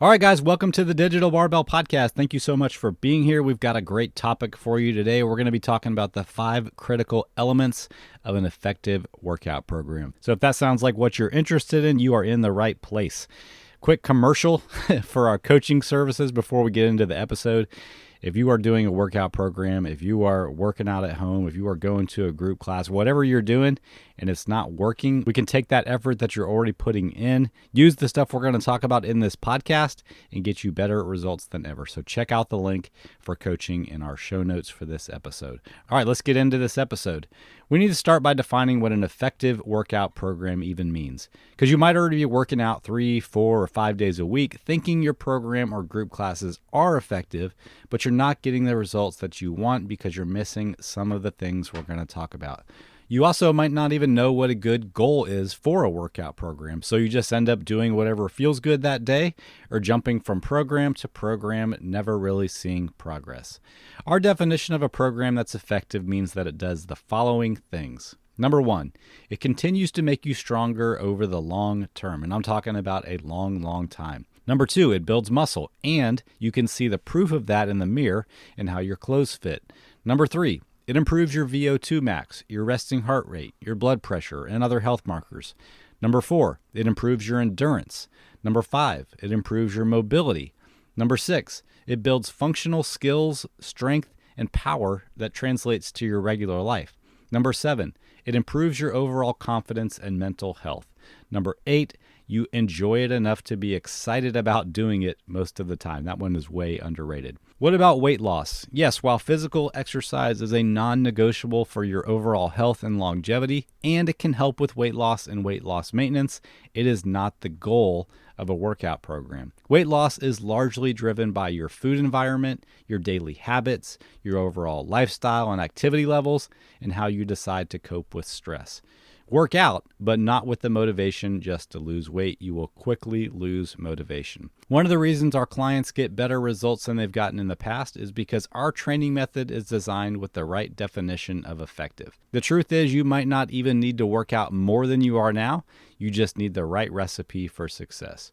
All right, guys, welcome to the Digital Barbell Podcast. Thank you so much for being here. We've got a great topic for you today. We're going to be talking about the 5 critical elements of an effective workout program. So if that sounds like what you're interested in, you are in the right place. Quick commercial for our coaching services before we get into the episode. If you are doing a workout program, if you are working out at home, if you are going to a group class, whatever you're doing and it's not working, we can take that effort that you're already putting in, use the stuff we're going to talk about in this podcast, and get you better results than ever. So check out the link for coaching in our show notes for this episode. All right, let's get into this episode. We need to start by defining what an effective workout program even means, because you might already be working out 3, 4, or 5 days a week thinking your program or group classes are effective, but you're not getting the results that you want because you're missing some of the things we're going to talk about. You also might not even know what a good goal is for a workout program, so you just end up doing whatever feels good that day or jumping from program to program, never really seeing progress. Our definition of a program that's effective means that it does the following things. Number 1, it continues to make you stronger over the long term, and I'm talking about a long time. Number 2, it builds muscle, and you can see the proof of that in the mirror and how your clothes fit. Number 3, it improves your VO2 max, your resting heart rate, your blood pressure, and other health markers. Number 4, it improves your endurance. Number 5, it improves your mobility. Number 6, it builds functional skills, strength, and power that translates to your regular life. Number 7, it improves your overall confidence and mental health. Number 8, you enjoy it enough to be excited about doing it most of the time. That one is way underrated. What about weight loss? Yes, while physical exercise is a non-negotiable for your overall health and longevity, and it can help with weight loss and weight loss maintenance, it is not the goal of a workout program. Weight loss is largely driven by your food environment, your daily habits, your overall lifestyle and activity levels, and how you decide to cope with stress. Work out, but not with the motivation just to lose weight. You will quickly lose motivation. One of the reasons our clients get better results than they've gotten in the past is because our training method is designed with the right definition of effective. The truth is, you might not even need to work out more than you are now. You just need the right recipe for success.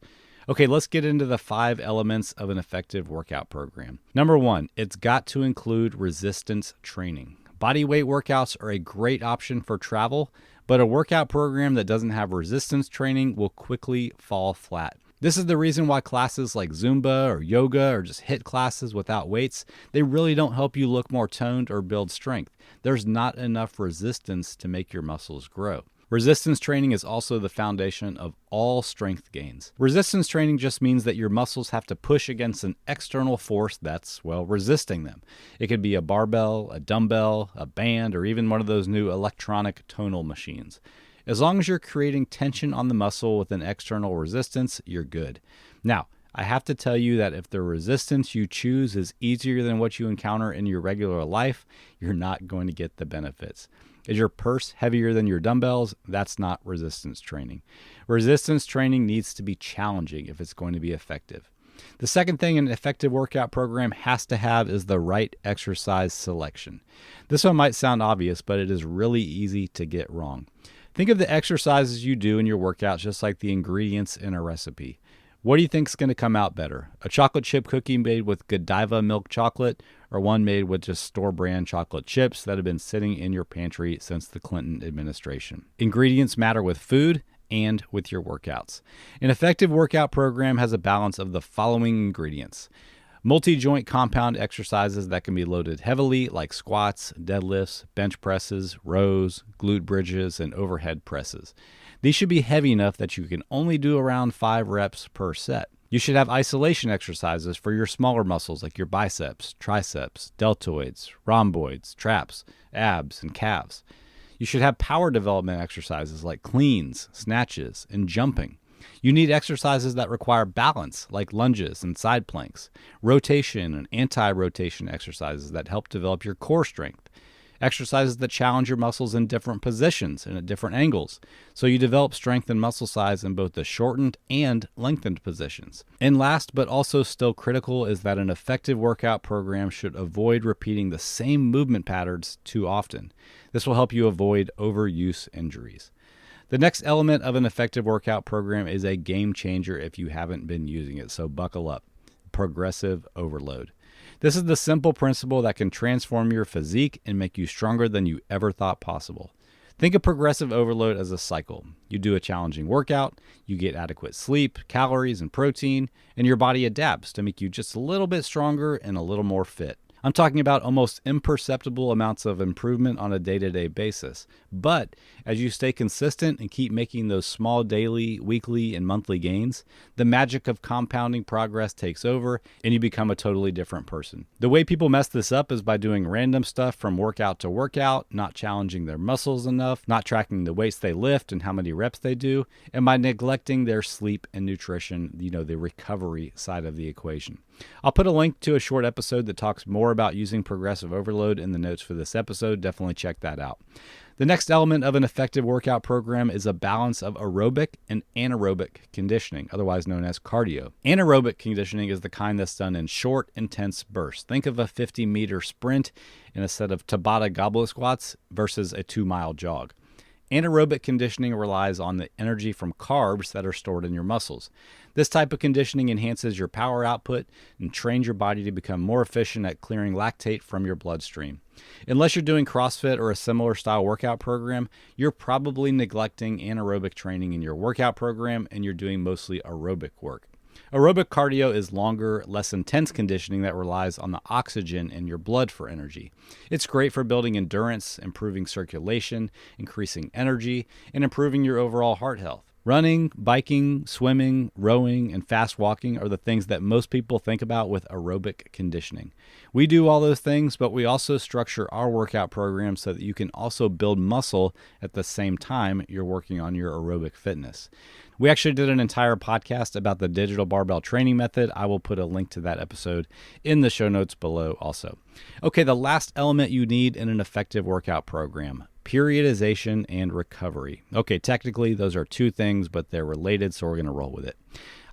Okay, let's get into the 5 elements of an effective workout program. Number 1, it's got to include resistance training. Body weight workouts are a great option for travel, but a workout program that doesn't have resistance training will quickly fall flat. This is the reason why classes like Zumba or yoga or just HIIT classes without weights, they really don't help you look more toned or build strength. There's not enough resistance to make your muscles grow. Resistance training is also the foundation of all strength gains. Resistance training just means that your muscles have to push against an external force that's, resisting them. It could be a barbell, a dumbbell, a band, or even one of those new electronic tonal machines. As long as you're creating tension on the muscle with an external resistance, you're good. Now, I have to tell you that if the resistance you choose is easier than what you encounter in your regular life, you're not going to get the benefits. Is your purse heavier than your dumbbells? That's not resistance training. Resistance training needs to be challenging if it's going to be effective. The second thing an effective workout program has to have is the right exercise selection. This one might sound obvious, but it is really easy to get wrong. Think of the exercises you do in your workouts just like the ingredients in a recipe. What do you think is going to come out better? A chocolate chip cookie made with Godiva milk chocolate, or one made with just store-brand chocolate chips that have been sitting in your pantry since the Clinton administration? Ingredients matter with food and with your workouts. An effective workout program has a balance of the following ingredients: multi-joint compound exercises that can be loaded heavily, like squats, deadlifts, bench presses, rows, glute bridges, and overhead presses. These should be heavy enough that you can only do around 5 reps per set. You should have isolation exercises for your smaller muscles like your biceps, triceps, deltoids, rhomboids, traps, abs, and calves. You should have power development exercises like cleans, snatches, and jumping. You need exercises that require balance like lunges and side planks, rotation and anti-rotation exercises that help develop your core strength, exercises that challenge your muscles in different positions and at different angles, so you develop strength and muscle size in both the shortened and lengthened positions. And last but also still critical is that an effective workout program should avoid repeating the same movement patterns too often. This will help you avoid overuse injuries. The next element of an effective workout program is a game changer if you haven't been using it, so buckle up. Progressive overload. This is the simple principle that can transform your physique and make you stronger than you ever thought possible. Think of progressive overload as a cycle. You do a challenging workout, you get adequate sleep, calories, and protein, and your body adapts to make you just a little bit stronger and a little more fit. I'm talking about almost imperceptible amounts of improvement on a day-to-day basis. But as you stay consistent and keep making those small daily, weekly, and monthly gains, the magic of compounding progress takes over and you become a totally different person. The way people mess this up is by doing random stuff from workout to workout, not challenging their muscles enough, not tracking the weights they lift and how many reps they do, and by neglecting their sleep and nutrition, the recovery side of the equation. I'll put a link to a short episode that talks more about using progressive overload in the notes for this episode. Definitely check that out. The next element of an effective workout program is a balance of aerobic and anaerobic conditioning, otherwise known as cardio. Anaerobic conditioning is the kind that's done in short, intense bursts. Think of a 50-meter sprint in a set of Tabata goblet squats versus a 2-mile jog. Anaerobic conditioning relies on the energy from carbs that are stored in your muscles. This type of conditioning enhances your power output and trains your body to become more efficient at clearing lactate from your bloodstream. Unless you're doing CrossFit or a similar style workout program, you're probably neglecting anaerobic training in your workout program and you're doing mostly aerobic work. Aerobic cardio is longer, less intense conditioning that relies on the oxygen in your blood for energy. It's great for building endurance, improving circulation, increasing energy, and improving your overall heart health. Running, biking, swimming, rowing, and fast walking are the things that most people think about with aerobic conditioning. We do all those things, but we also structure our workout program so that you can also build muscle at the same time you're working on your aerobic fitness. We actually did an entire podcast about the digital barbell training method. I will put a link to that episode in the show notes below also. Okay, the last element you need in an effective workout program: periodization and recovery. Okay, technically those are two things, but they're related, so we're going to roll with it.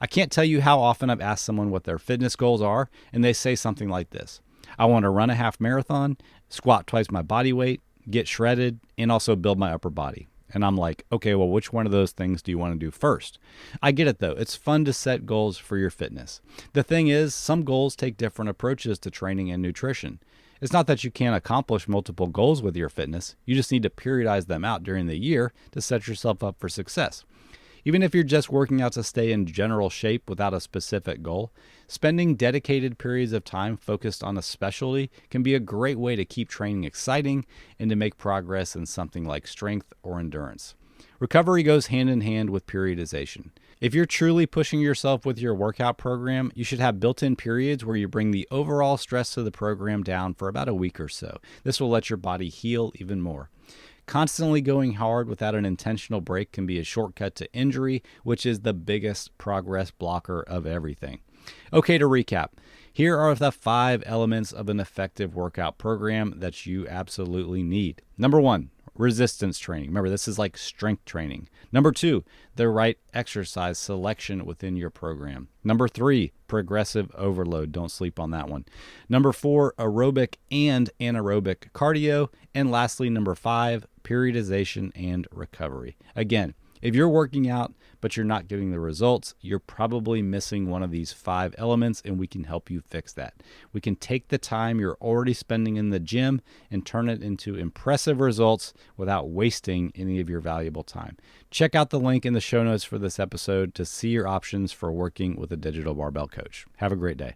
I can't tell you how often I've asked someone what their fitness goals are, and they say something like this: I want to run a half marathon, squat twice my body weight, get shredded, and also build my upper body. And I'm like, okay, well, which one of those things do you want to do first? I get it, though. It's fun to set goals for your fitness. The thing is, some goals take different approaches to training and nutrition. It's not that you can't accomplish multiple goals with your fitness. You just need to periodize them out during the year to set yourself up for success. Even if you're just working out to stay in general shape without a specific goal, spending dedicated periods of time focused on a specialty can be a great way to keep training exciting and to make progress in something like strength or endurance. Recovery goes hand in hand with periodization. If you're truly pushing yourself with your workout program, you should have built-in periods where you bring the overall stress of the program down for about a week or so. This will let your body heal even more. Constantly going hard without an intentional break can be a shortcut to injury, which is the biggest progress blocker of everything. Okay, to recap, here are the 5 elements of an effective workout program that you absolutely need. Number 1, resistance training. Remember, this is like strength training. Number 2, the right exercise selection within your program. Number 3, progressive overload. Don't sleep on that one. Number 4, aerobic and anaerobic cardio. And lastly, number 5, periodization and recovery. Again, if you're working out but you're not getting the results, you're probably missing one of these 5 elements, and we can help you fix that. We can take the time you're already spending in the gym and turn it into impressive results without wasting any of your valuable time. Check out the link in the show notes for this episode to see your options for working with a digital barbell coach. Have a great day.